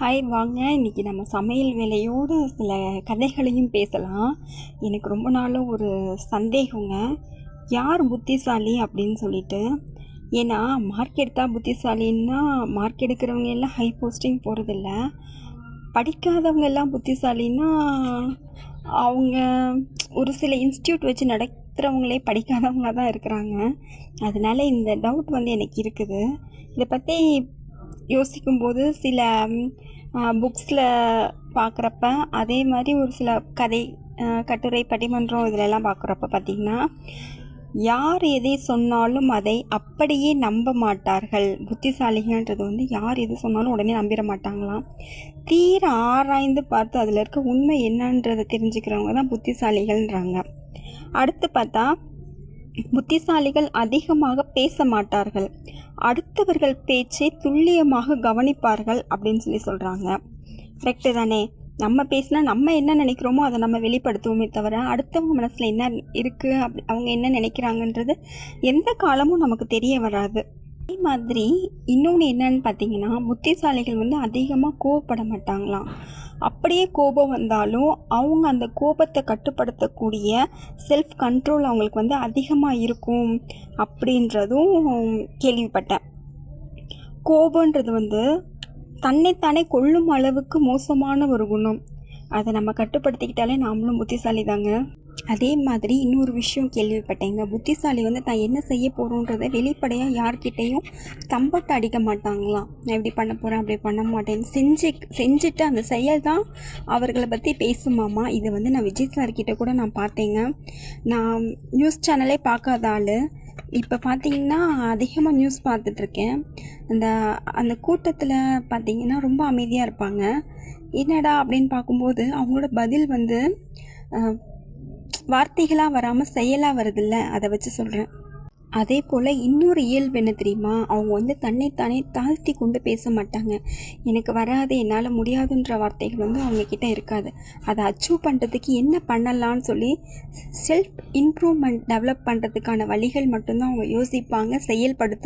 Hi வாங்க, இன்றைக்கி நம்ம சமையல் வேலையோடு சில கதைகளையும் பேசலாம். எனக்கு ரொம்ப நாளும் ஒரு சந்தேகங்க, யார் புத்திசாலி அப்படின்னு சொல்லிட்டு. ஏன்னா மார்க் எடுத்தால் புத்திசாலின்னா மார்க் எடுக்கிறவங்க எல்லாம் ஹை போஸ்டிங் போகிறதில்ல, படிக்காதவங்க எல்லாம் புத்திசாலின்னா அவங்க ஒரு சில இன்ஸ்டியூட் வச்சு நடத்துகிறவங்களே படிக்காதவங்களாக தான் இருக்கிறாங்க. அதனால் இந்த டவுட் எனக்கு இருக்குது. இதை பற்றி யோசிக்கும்போது சில புக்ஸில் பார்க்குறப்ப, அதே மாதிரி ஒரு சில கதை கட்டுரை பட்டிமன்றம் இதிலெல்லாம் பார்க்குறப்ப பார்த்திங்கன்னா, யார் எதை சொன்னாலும் அதை அப்படியே நம்ப மாட்டார்கள். புத்திசாலிகள்ன்றது யார் எது சொன்னாலும் உடனே நம்பிட மாட்டாங்களாம். தீர ஆராய்ந்து பார்த்து அதில் இருக்க உண்மை என்னன்றதை தெரிஞ்சுக்கிறவங்க தான் புத்திசாலிகள்ன்றாங்க. அடுத்து பார்த்தா, புத்திசாலிகள் அதிகமாக பேச மாட்டார்கள், அடுத்தவர்கள் பேச்சை துல்லியமாக கவனிப்பார்கள் அப்படின்னு சொல்கிறாங்க. கரெக்டு தானே? நம்ம பேசினா நம்ம என்ன நினைக்கிறோமோ அதை நம்ம வெளிப்படுத்துவோமே தவிர, அடுத்தவங்க மனசில் என்ன இருக்குது, அவங்க என்ன நினைக்கிறாங்கன்றது எந்த காலமும் நமக்கு தெரிய வராது. அதே மாதிரி இன்னொன்று என்னன்னு பார்த்தீங்கன்னா, புத்திசாலிகள் அதிகமாக கோவப்பட மாட்டாங்களாம். அப்படியே கோபம் வந்தாலும் அவங்க அந்த கோபத்தை கட்டுப்படுத்தக்கூடிய செல்ஃப் கண்ட்ரோல் அவங்களுக்கு அதிகமாக இருக்கும் அப்படின்றதும் கேள்விப்பட்டேன். கோபன்றது தன்னைத்தானே கொள்ளும் அளவுக்கு மோசமான ஒரு குணம். அதை நம்ம கட்டுப்படுத்திக்கிட்டாலே நாமளும் புத்திசாலி தாங்க. அதே மாதிரி இன்னொரு விஷயம் கேள்விப்பட்டேங்க, புத்திசாலி தான் என்ன செய்ய போகிறோன்றதை வெளிப்படையாக யார்கிட்டையும் தம்பட்டு அடிக்க மாட்டாங்களாம். நான் இப்படி பண்ண போகிறேன், அப்படி பண்ண மாட்டேன்னு செஞ்சுட்டு அந்த செயல் தான் அவர்களை பற்றி பேசுமாமா. இதை நான் விஜய் சார்கிட்ட கூட நான் பார்த்தேங்க. நான் நியூஸ் சேனலே பார்க்காத ஆள், இப்போ பார்த்திங்கன்னா அதிகமாக நியூஸ் பார்த்துட்ருக்கேன். அந்த கூட்டத்தில் பார்த்திங்கன்னா ரொம்ப அமைதியாக இருப்பாங்க. என்னடா அப்படின்னு பார்க்கும்போது அவங்களோட பதில் வார்த்தைகளாக வராமல் செயலாக வருதில்ல, அதை வச்சு சொல்கிறேன். அதே போல் இன்னொரு இயல்பு என்ன தெரியுமா, அவங்க தன்னைத்தானே தாழ்த்தி கொண்டு பேச மாட்டாங்க. எனக்கு வராது, என்னால் முடியாதுன்ற வார்த்தைகள் அவங்கக்கிட்ட இருக்காது. அதை அச்சீவ் பண்ணுறதுக்கு என்ன பண்ணலான்னு சொல்லி செல்ஃப் இம்ப்ரூவ்மெண்ட் டெவலப் பண்ணுறதுக்கான வழிகள் மட்டும்தான் அவங்க யோசிப்பாங்க, செயல்படுத்துவாங்க.